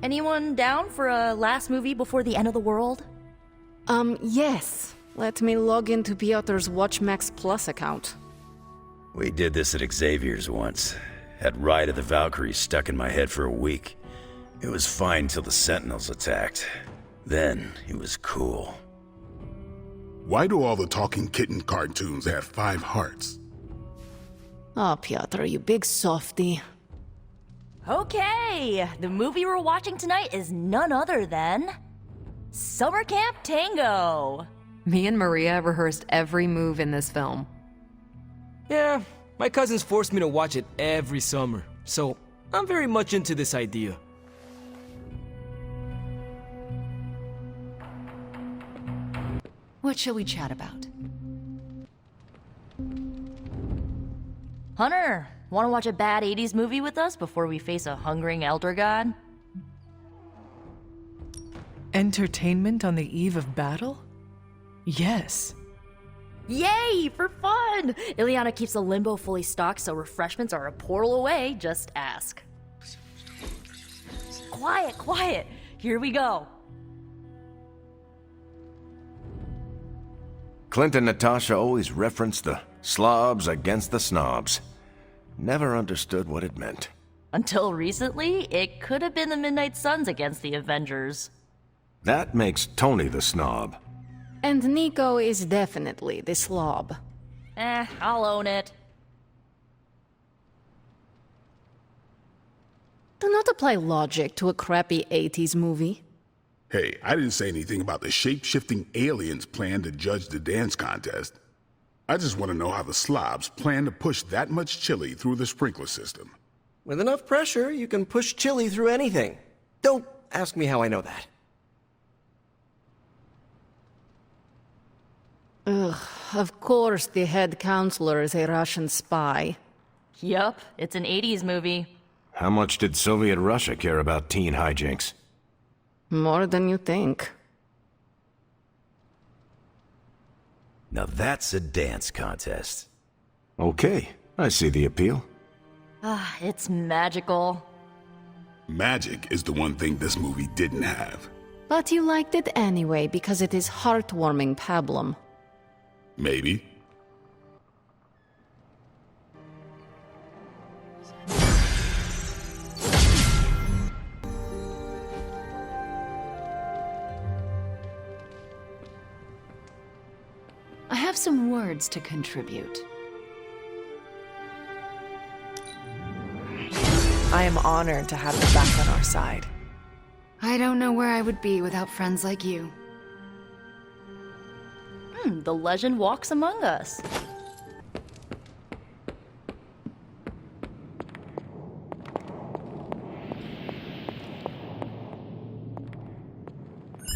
Anyone down for a last movie before the end of the world? Yes. Let me log into Piotr's WatchMax Plus account. We did this at Xavier's once. Had Ride of the Valkyries stuck in my head for a week. It was fine till the Sentinels attacked. Then, it was cool. Why do all the talking kitten cartoons have 5 hearts? Oh, Piotr, you big softy. Okay, the movie we're watching tonight is none other than Summer Camp Tango. Me and Maria rehearsed every move in this film. Yeah, my cousins forced me to watch it every summer, so I'm very much into this idea. What shall we chat about? Hunter, want to watch a bad 80s movie with us before we face a hungering elder god? Entertainment on the eve of battle? Yes. Yay, for fun! Ileana keeps the limbo fully stocked, so refreshments are a portal away, just ask. Quiet, quiet, here we go. Clint and Natasha always referenced the slobs against the snobs. Never understood what it meant. Until recently, it could have been the Midnight Suns against the Avengers. That makes Tony the snob. And Nico is definitely the slob. I'll own it. Do not apply logic to a crappy 80s movie. Hey, I didn't say anything about the shape-shifting aliens plan to judge the dance contest. I just want to know how the slobs plan to push that much chili through the sprinkler system. With enough pressure, you can push chili through anything. Don't ask me how I know that. Ugh, of course the head counselor is a Russian spy. Yup, it's an 80s movie. How much did Soviet Russia care about teen hijinks? More than you think. Now that's a dance contest. Okay, I see the appeal. It's magical. Magic is the one thing this movie didn't have. But you liked it anyway because it is heartwarming pablum. Maybe. I have some words to contribute. I am honored to have you back on our side. I don't know where I would be without friends like you. The legend walks among us.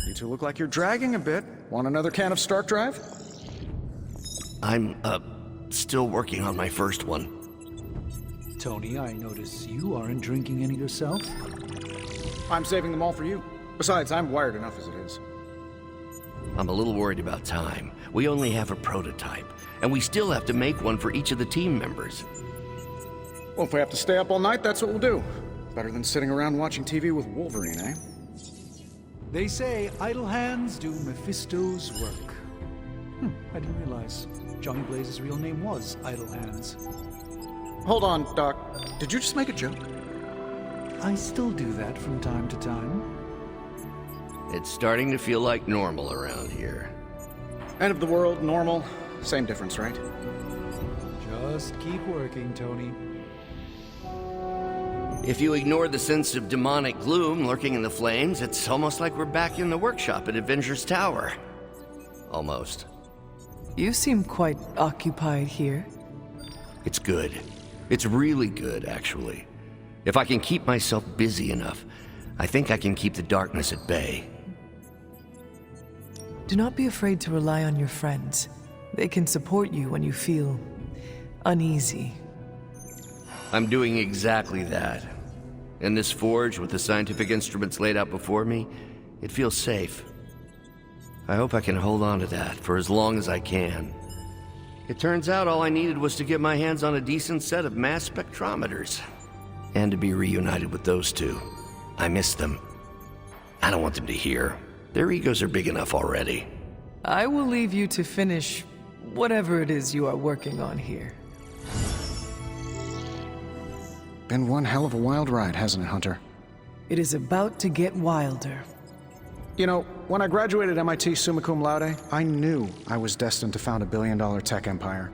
You two look like you're dragging a bit. Want another can of Stark Drive? I'm, still working on my first one. Tony, I notice you aren't drinking any yourself. I'm saving them all for you. Besides, I'm wired enough as it is. I'm a little worried about time. We only have a prototype, and we still have to make one for each of the team members. Well, if we have to stay up all night, that's what we'll do. Better than sitting around watching TV with Wolverine, eh? They say idle hands do Mephisto's work. I didn't realize Johnny Blaze's real name was Idle Hands. Hold on, Doc. Did you just make a joke? I still do that from time to time. It's starting to feel like normal around here. End of the world, normal. Same difference, right? Just keep working, Tony. If you ignore the sense of demonic gloom lurking in the flames, it's almost like we're back in the workshop at Avengers Tower. Almost. You seem quite occupied here. It's good. It's really good, actually. If I can keep myself busy enough, I think I can keep the darkness at bay. Do not be afraid to rely on your friends. They can support you when you feel uneasy. I'm doing exactly that. In this forge, with the scientific instruments laid out before me, it feels safe. I hope I can hold on to that for as long as I can. It turns out all I needed was to get my hands on a decent set of mass spectrometers. And to be reunited with those two. I miss them. I don't want them to hear. Their egos are big enough already. I will leave you to finish whatever it is you are working on here. Been one hell of a wild ride, hasn't it, Hunter? It is about to get wilder. You know, when I graduated MIT summa cum laude, I knew I was destined to found a billion-dollar tech empire.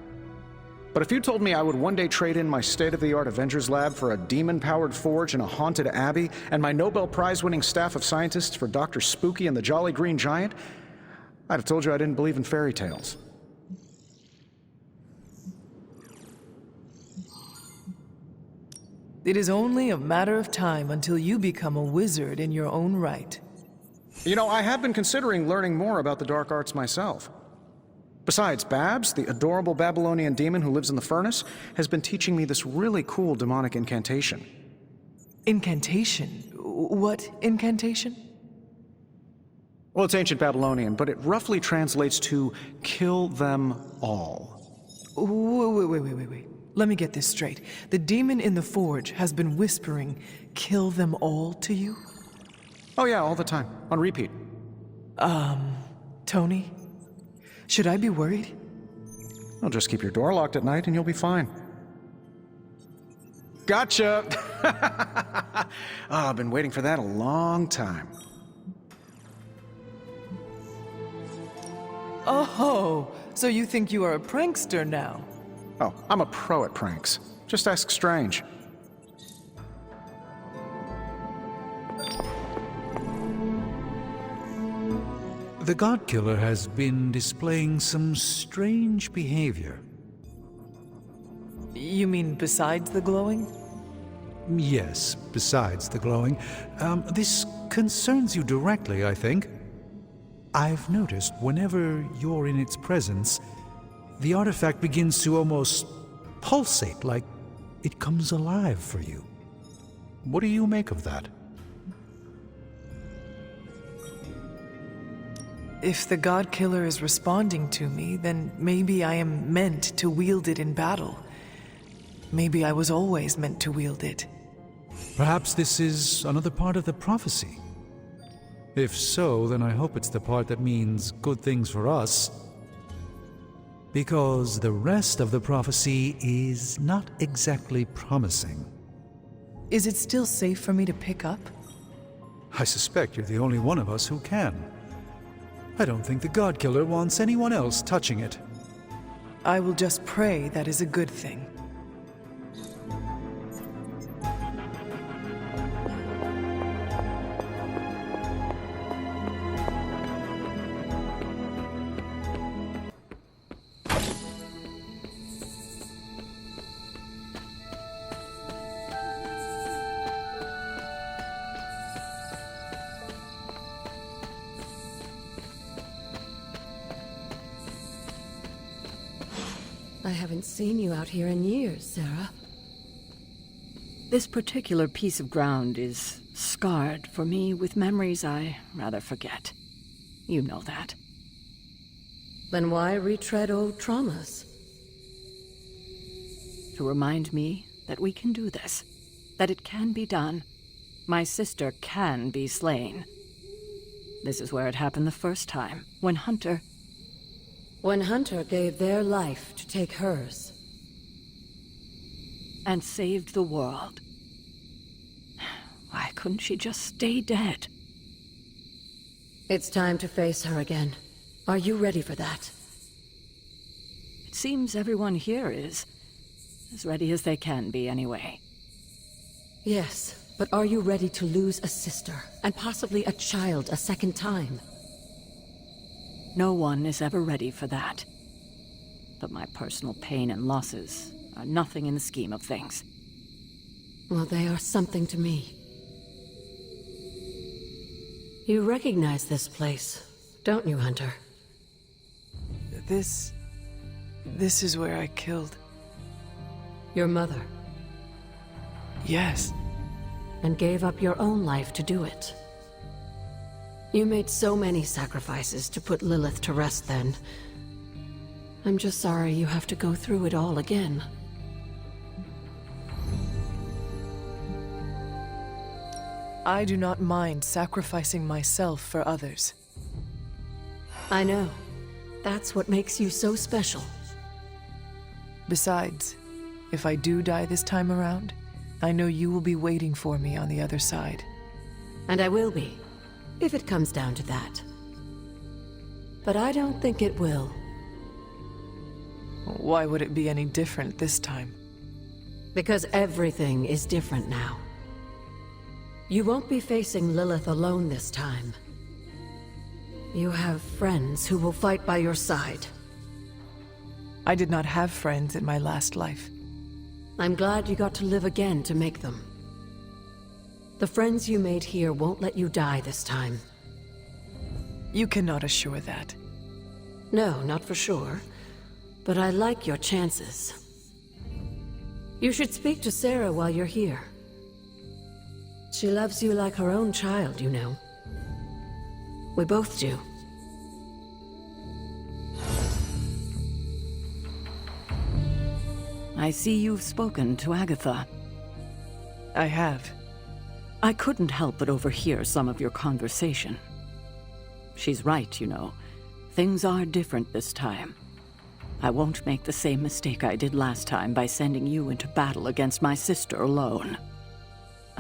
But if you told me I would one day trade in my state-of-the-art Avengers lab for a demon-powered forge in a haunted abbey, and my Nobel Prize-winning staff of scientists for Dr. Spooky and the Jolly Green Giant, I'd have told you I didn't believe in fairy tales. It is only a matter of time until you become a wizard in your own right. You know, I have been considering learning more about the dark arts myself. Besides, Babs, the adorable Babylonian demon who lives in the furnace, has been teaching me this really cool demonic incantation. Incantation? What incantation? Well, it's ancient Babylonian, but it roughly translates to kill them all. Wait. Let me get this straight. The demon in the forge has been whispering, "Kill them all" to you? Oh yeah, all the time. On repeat. Tony? Should I be worried? Well, just keep your door locked at night and you'll be fine. Gotcha! I've been waiting for that a long time. Oh, so you think you are a prankster now? Oh, I'm a pro at pranks. Just ask Strange. The Godkiller has been displaying some strange behavior. You mean besides the glowing? Yes, besides the glowing. This concerns you directly, I think. I've noticed whenever you're in its presence, the artifact begins to almost pulsate, like it comes alive for you. What do you make of that? If the Godkiller is responding to me, then maybe I am meant to wield it in battle. Maybe I was always meant to wield it. Perhaps this is another part of the prophecy. If so, then I hope it's the part that means good things for us. Because the rest of the prophecy is not exactly promising. Is it still safe for me to pick up? I suspect you're the only one of us who can. I don't think the Godkiller wants anyone else touching it. I will just pray that is a good thing. I haven't seen you out here in years, Sarah. This particular piece of ground is scarred for me with memories I rather forget. You know that. Then why retread old traumas? To remind me that we can do this, that it can be done. My sister can be slain. This is where it happened the first time, when Hunter gave their life to take hers. And saved the world. Why couldn't she just stay dead? It's time to face her again. Are you ready for that? It seems everyone here is. As ready as they can be, anyway. Yes, but are you ready to lose a sister, and possibly a child a second time? No one is ever ready for that. But my personal pain and losses are nothing in the scheme of things. Well, they are something to me. You recognize this place, don't you, Hunter? This is where I killed... Your mother. Yes. And gave up your own life to do it. You made so many sacrifices to put Lilith to rest then. I'm just sorry you have to go through it all again. I do not mind sacrificing myself for others. I know. That's what makes you so special. Besides, if I do die this time around, I know you will be waiting for me on the other side. And I will be, if it comes down to that. But I don't think it will. Why would it be any different this time? Because everything is different now. You won't be facing Lilith alone this time. You have friends who will fight by your side. I did not have friends in my last life. I'm glad you got to live again to make them. The friends you made here won't let you die this time. You cannot assure that. No, not for sure. But I like your chances. You should speak to Sarah while you're here. She loves you like her own child, you know. We both do. I see you've spoken to Agatha. I have. I couldn't help but overhear some of your conversation. She's right, you know. Things are different this time. I won't make the same mistake I did last time by sending you into battle against my sister alone.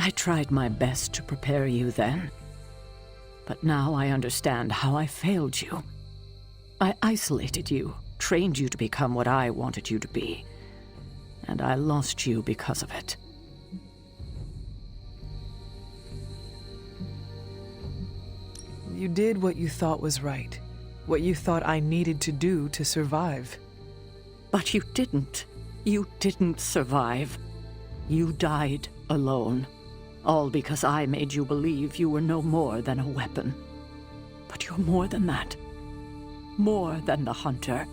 I tried my best to prepare you then. But now I understand how I failed you. I isolated you, trained you to become what I wanted you to be. And I lost you because of it. You did what you thought was right. What you thought I needed to do to survive. But you didn't. You didn't survive. You died alone. All because I made you believe you were no more than a weapon. But you're more than that. More than the hunter.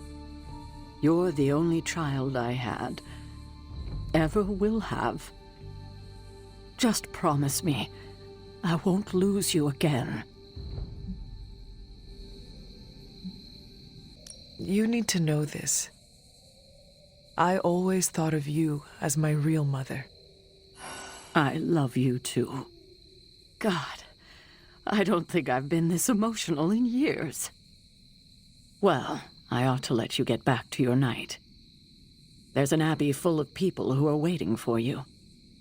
You're the only child I had. Ever will have. Just promise me, I won't lose you again. You need to know this. I always thought of you as my real mother. I love you too. God, I don't think I've been this emotional in years. Well, I ought to let you get back to your night. There's an abbey full of people who are waiting for you.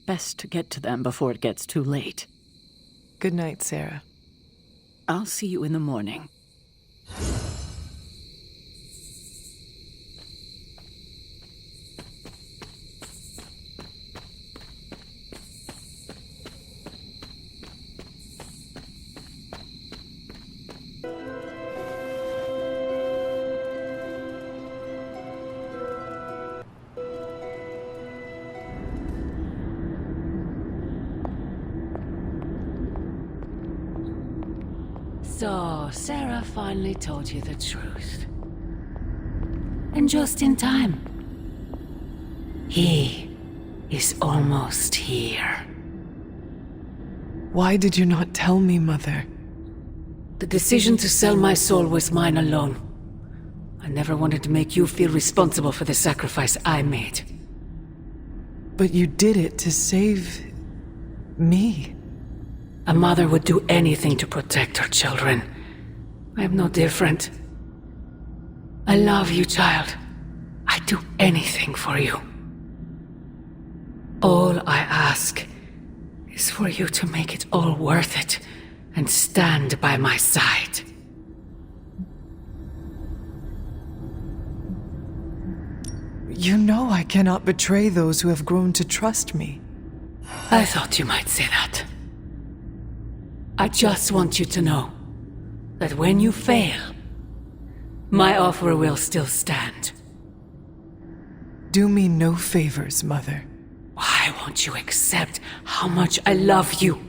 Best to get to them before it gets too late. Good night, Sarah. I'll see you in the morning. So, Sarah finally told you the truth. And just in time. He is almost here. Why did you not tell me, Mother? The decision to sell my soul was mine alone. I never wanted to make you feel responsible for the sacrifice I made. But you did it to save... me. A mother would do anything to protect her children. I am no different. I love you, child. I'd do anything for you. All I ask is for you to make it all worth it and stand by my side. You know I cannot betray those who have grown to trust me. I thought you might say that. I just want you to know that when you fail, my offer will still stand. Do me no favors, Mother. Why won't you accept how much I love you?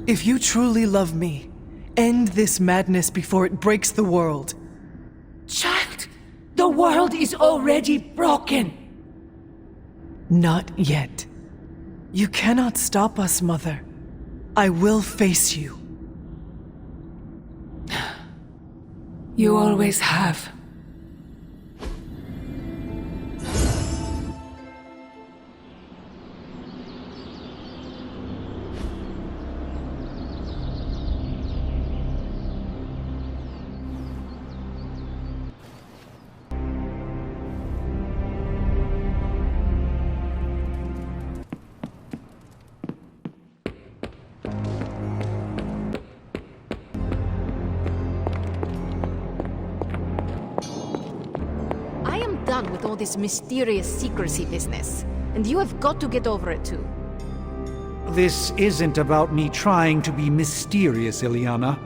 If you truly love me, end this madness before it breaks the world. Child, the world is already broken. Not yet. You cannot stop us, Mother. I will face you. You always have. done with all this mysterious secrecy business. And you have got to get over it too. This isn't about me trying to be mysterious, Ileana.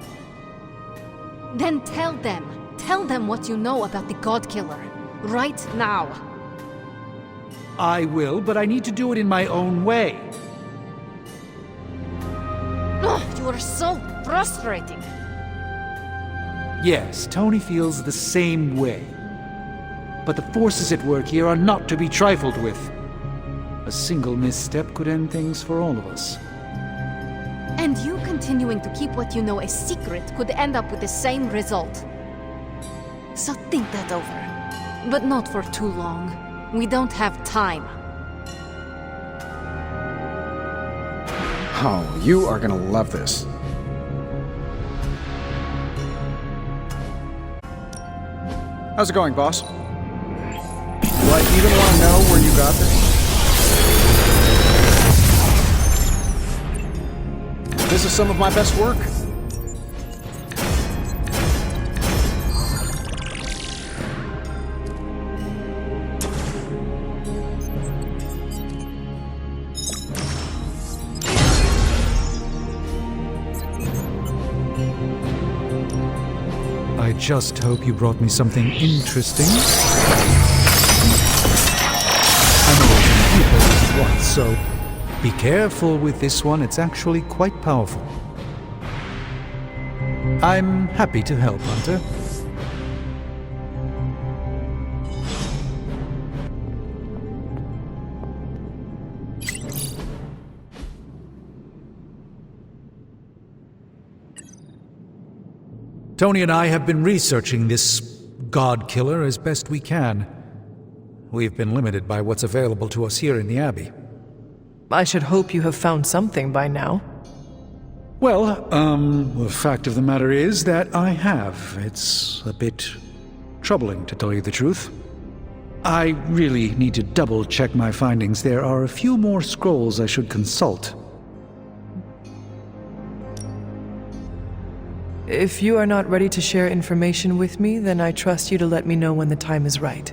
Then tell them. Tell them what you know about the Godkiller. Right now. I will, but I need to do it in my own way. Ugh, you are so frustrating. Yes, Tony feels the same way. But the forces at work here are not to be trifled with. A single misstep could end things for all of us. And you continuing to keep what you know a secret could end up with the same result. So think that over. But not for too long. We don't have time. Oh, you are gonna love this. How's it going, boss? Do I even want to know where you got this? This is some of my best work. I just hope you brought me something interesting. I know it's people at once, so be careful with this one. It's actually quite powerful. I'm happy to help, Hunter. Tony and I have been researching this Godkiller as best we can. We've been limited by what's available to us here in the Abbey. I should hope you have found something by now. Well, the fact of the matter is that I have. It's a bit troubling, to tell you the truth. I really need to double-check my findings. There are a few more scrolls I should consult. If you are not ready to share information with me, then I trust you to let me know when the time is right.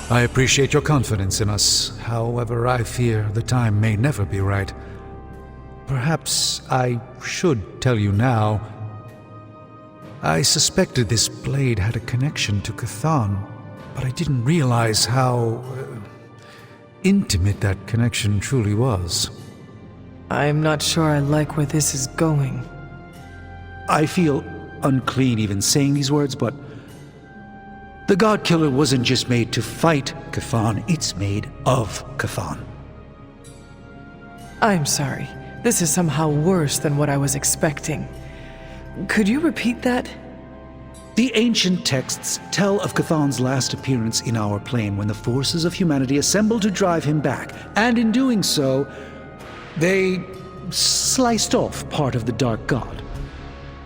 I appreciate your confidence in us. However, I fear the time may never be right. Perhaps I should tell you now. I suspected this blade had a connection to Cthon, but I didn't realize how intimate that connection truly was. I'm not sure I like where this is going. I feel unclean even saying these words, but the Godkiller wasn't just made to fight Cthon, it's made of Cthon. I'm sorry. This is somehow worse than what I was expecting. Could you repeat that? The ancient texts tell of Cthon's last appearance in our plane when the forces of humanity assembled to drive him back, and in doing so, they sliced off part of the Dark God.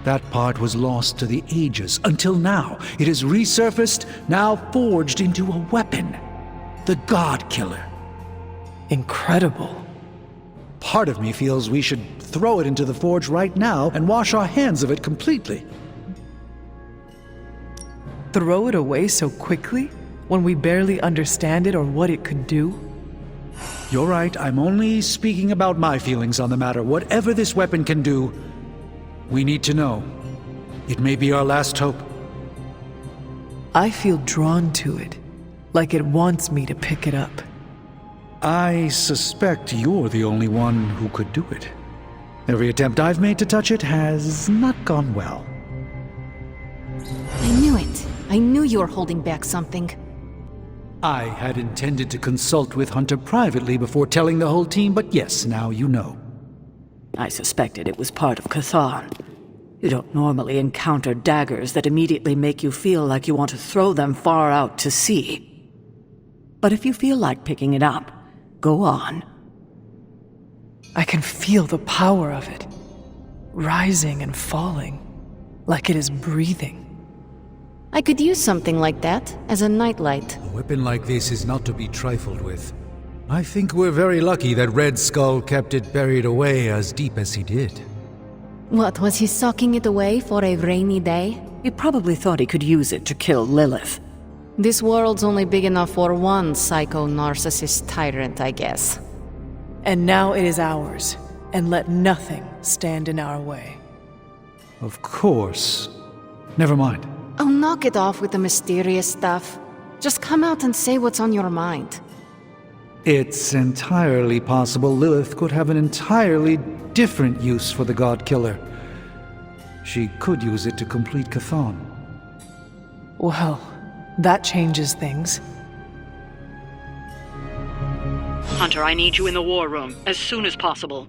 That part was lost to the ages, until now. It has resurfaced, now forged into a weapon. The Godkiller. Incredible. Part of me feels we should throw it into the forge right now and wash our hands of it completely. Throw it away so quickly, when we barely understand it or what it could do? You're right, I'm only speaking about my feelings on the matter. Whatever this weapon can do, we need to know. It may be our last hope. I feel drawn to it, like it wants me to pick it up. I suspect you're the only one who could do it. Every attempt I've made to touch it has not gone well. I knew it. I knew you were holding back something. I had intended to consult with Hunter privately before telling the whole team, but yes, now you know. I suspected it was part of Cthon. You don't normally encounter daggers that immediately make you feel like you want to throw them far out to sea. But if you feel like picking it up, go on. I can feel the power of it, rising and falling, like it is breathing. I could use something like that as a nightlight. A weapon like this is not to be trifled with. I think we're very lucky that Red Skull kept it buried away as deep as he did. What, was he socking it away for a rainy day? He probably thought he could use it to kill Lilith. This world's only big enough for one psycho-narcissist tyrant, I guess. And now it is ours, and let nothing stand in our way. Of course. Never mind. Oh, knock it off with the mysterious stuff. Just come out and say what's on your mind. It's entirely possible Lilith could have an entirely different use for the Godkiller. She could use it to complete Chthon. Well, that changes things. Hunter, I need you in the war room as soon as possible.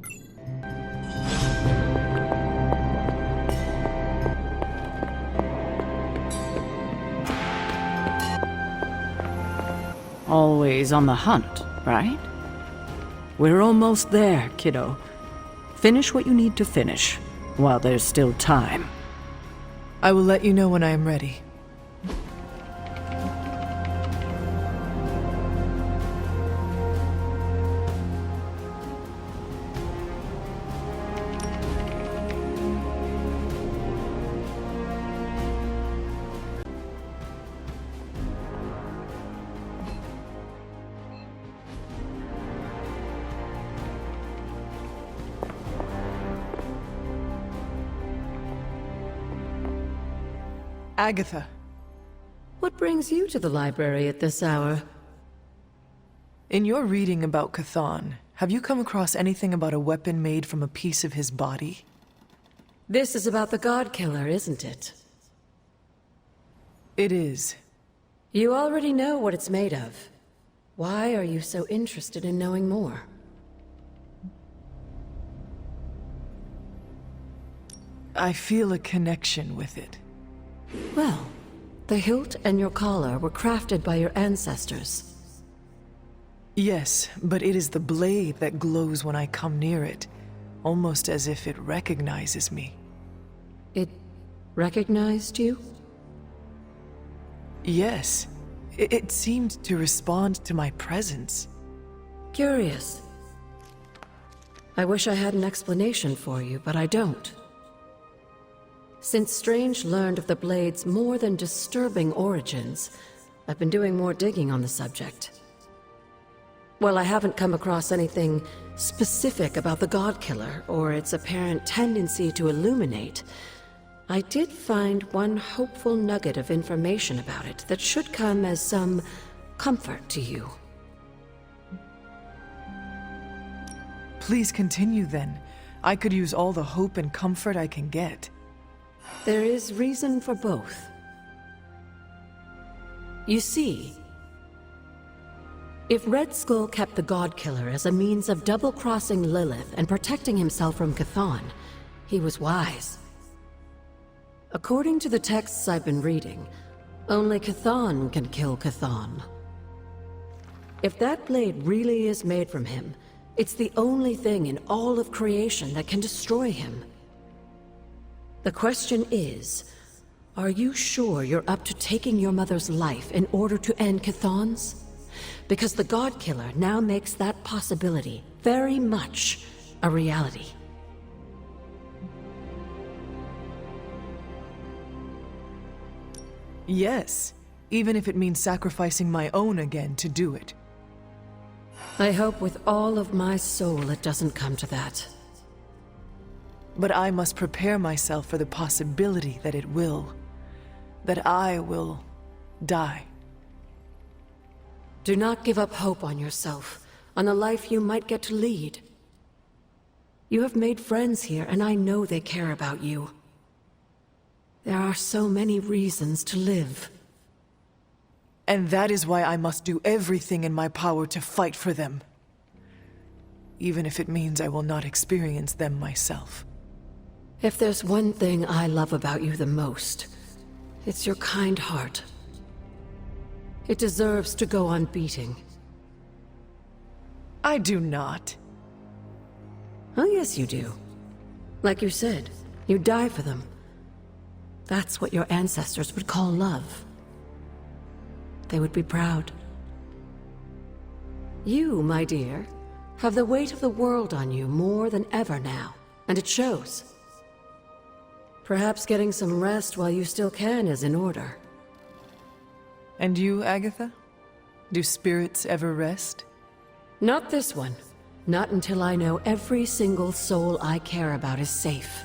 Always on the hunt, right? We're almost there, kiddo. Finish what you need to finish, while there's still time. I will let you know when I am ready. Agatha. What brings you to the library at this hour? In your reading about Chthon, have you come across anything about a weapon made from a piece of his body? This is about the Godkiller, isn't it? It is. You already know what it's made of. Why are you so interested in knowing more? I feel a connection with it. Well, the hilt and your collar were crafted by your ancestors. Yes, but it is the blade that glows when I come near it, almost as if it recognizes me. It recognized you? Yes. It seemed to respond to my presence. Curious. I wish I had an explanation for you, but I don't. Since Strange learned of the Blade's more than disturbing origins, I've been doing more digging on the subject. While I haven't come across anything specific about the Godkiller or its apparent tendency to illuminate, I did find one hopeful nugget of information about it that should come as some comfort to you. Please continue then. I could use all the hope and comfort I can get. There is reason for both. You see, if Red Skull kept the Godkiller as a means of double-crossing Lilith and protecting himself from Chthon, he was wise. According to the texts I've been reading, only Chthon can kill Chthon. If that blade really is made from him, it's the only thing in all of creation that can destroy him. The question is, are you sure you're up to taking your mother's life in order to end Chthon's? Because the Godkiller now makes that possibility very much a reality. Yes, even if it means sacrificing my own again to do it. I hope with all of my soul it doesn't come to that. But I must prepare myself for the possibility that it will. That I will die. Do not give up hope on yourself, on the life you might get to lead. You have made friends here, and I know they care about you. There are so many reasons to live. And that is why I must do everything in my power to fight for them. Even if it means I will not experience them myself. If there's one thing I love about you the most, it's your kind heart. It deserves to go on beating. I do not. Oh, yes, you do. Like you said, you die for them. That's what your ancestors would call love. They would be proud. You, my dear, have the weight of the world on you more than ever now, and it shows. Perhaps getting some rest while you still can is in order. And you, Agatha? Do spirits ever rest? Not this one. Not until I know every single soul I care about is safe.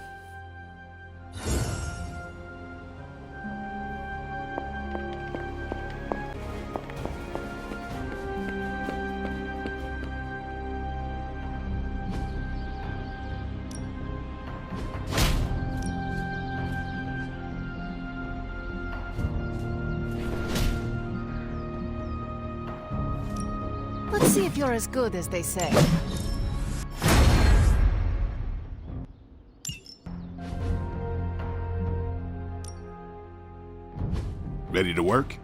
Let's see if you're as good as they say. Ready to work?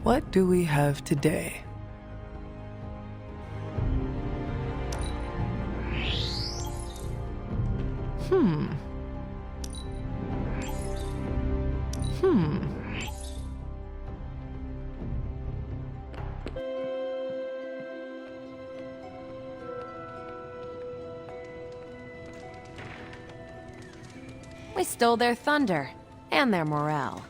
What do we have today? We stole their thunder, and their morale.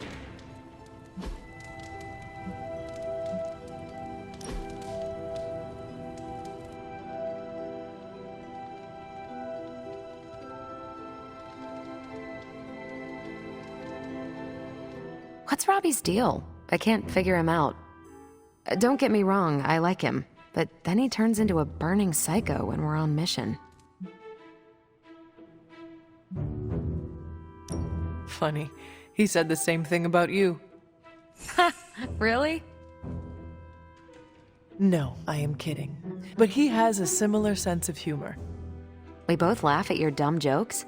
What's Robbie's deal? I can't figure him out. Don't get me wrong, I like him, but then he turns into a burning psycho when we're on mission. Funny. He said the same thing about you. Ha! Really? No, I am kidding. But he has a similar sense of humor. We both laugh at your dumb jokes?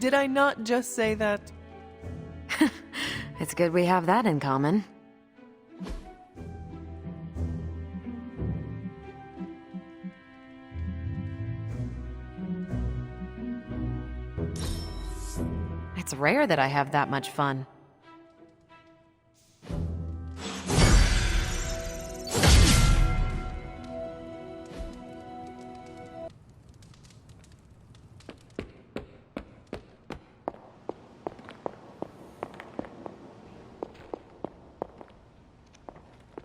Did I not just say that? It's good we have that in common. It's rare that I have that much fun.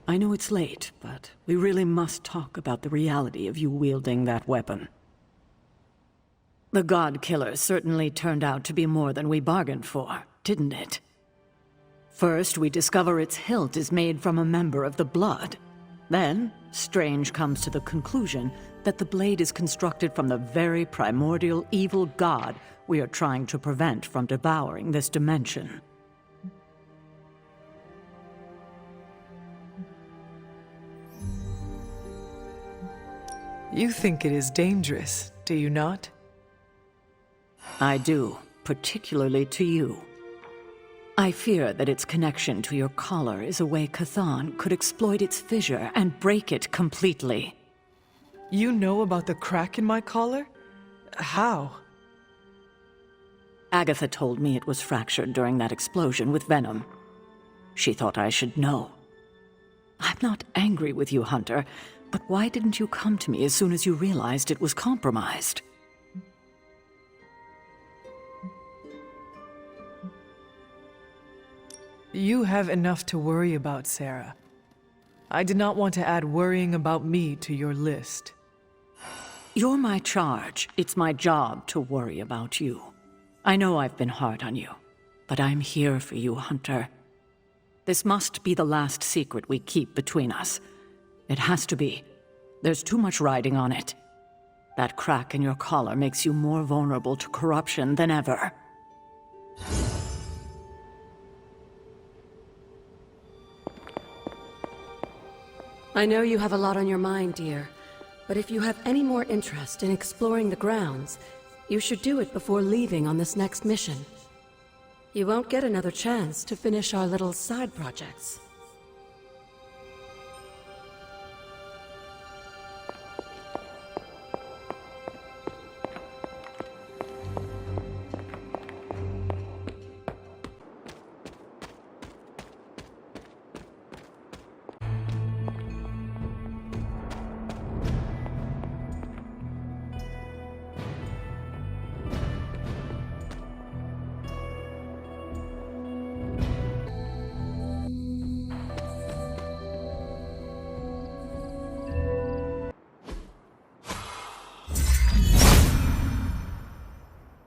I know it's late, but we really must talk about the reality of you wielding that weapon. The Godkiller certainly turned out to be more than we bargained for, didn't it? First, we discover its hilt is made from a member of the Blood. Then, Strange comes to the conclusion that the blade is constructed from the very primordial evil god we are trying to prevent from devouring this dimension. You think it is dangerous, do you not? I do, particularly to you. I fear that its connection to your collar is a way Cathan could exploit its fissure and break it completely. You know about the crack in my collar? How? Agatha told me it was fractured during that explosion with venom. She thought I should know. I'm not angry with you, Hunter, but why didn't you come to me as soon as you realized it was compromised? You have enough to worry about, Sarah. I did not want to add worrying about me to your list. You're my charge. It's my job to worry about you. I know I've been hard on you, but I'm here for you, Hunter. This must be the last secret we keep between us. It has to be. There's too much riding on it. That crack in your collar makes you more vulnerable to corruption than ever. I know you have a lot on your mind, dear, but if you have any more interest in exploring the grounds, you should do it before leaving on this next mission. You won't get another chance to finish our little side projects.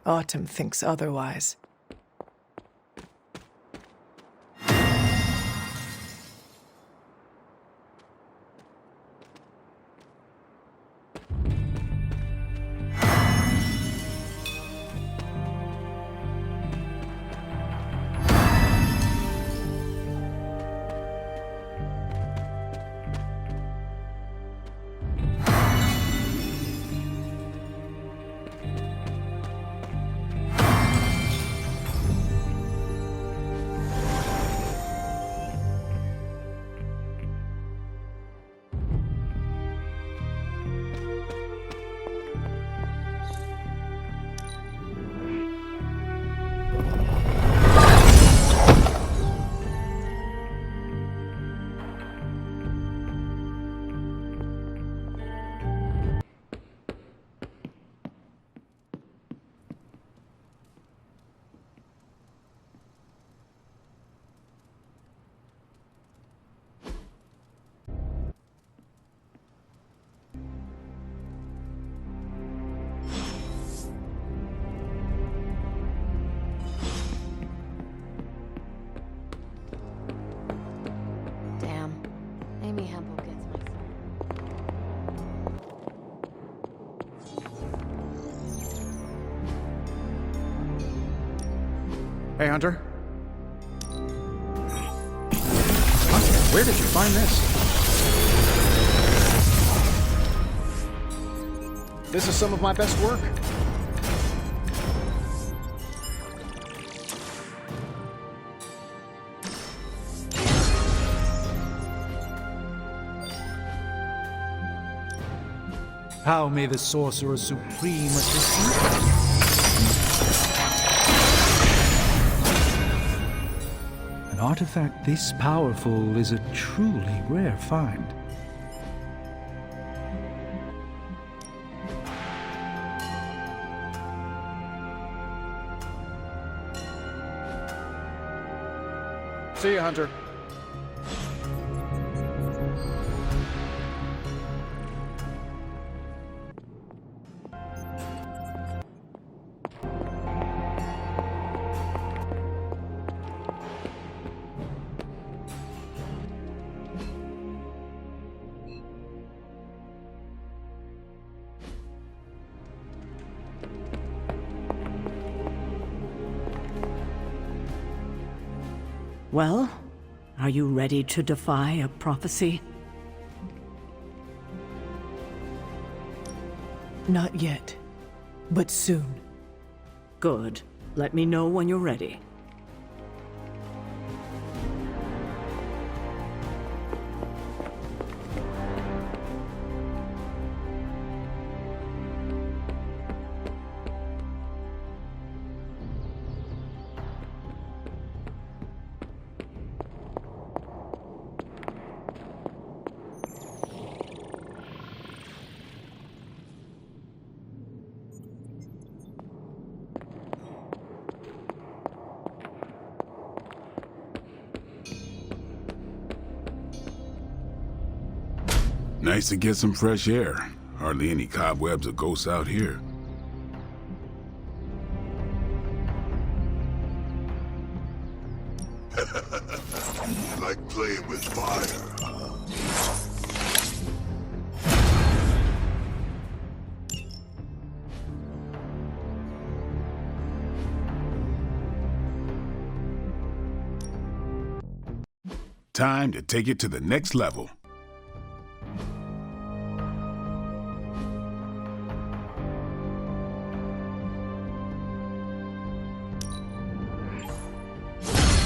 Autumn thinks otherwise. Damn. Amy Hempel gets my... Hey, Hunter. Where did you find this? This is some of my best work. How may the Sorcerer Supreme assist you? An artifact this powerful is a truly rare find. See you, Hunter. Well, are you ready to defy a prophecy? Not yet, but soon. Good. Let me know when you're ready. Nice to get some fresh air. Hardly any cobwebs or ghosts out here. You like playing with fire, huh? Time to take it to the next level.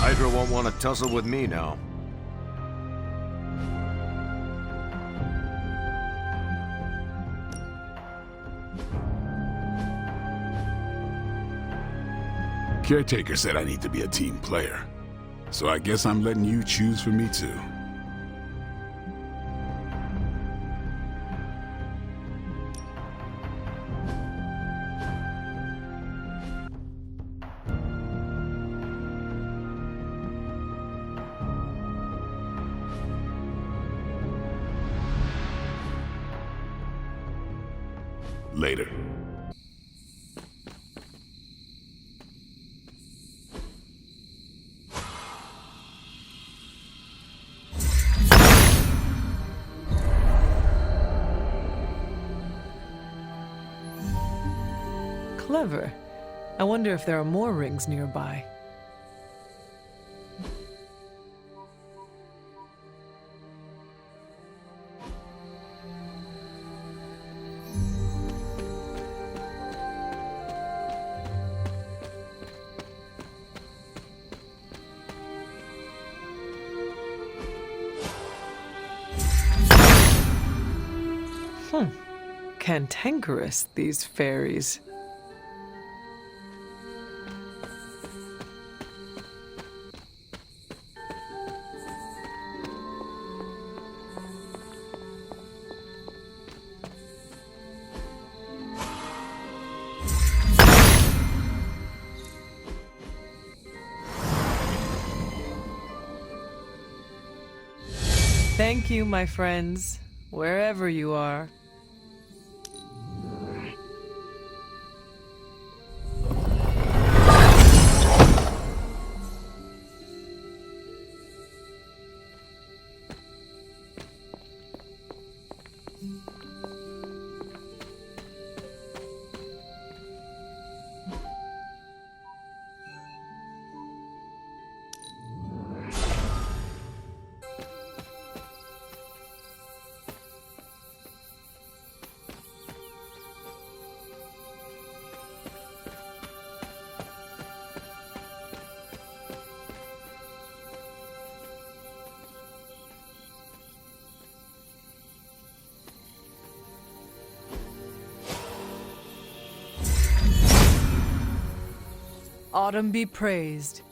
Hydra won't want to tussle with me now. Caretaker said I need to be a team player. So I guess I'm letting you choose for me too. Later. Clever. I wonder if there are more rings nearby. Cantankerous, these fairies. Thank you, my friends, wherever you are. Autumn be praised.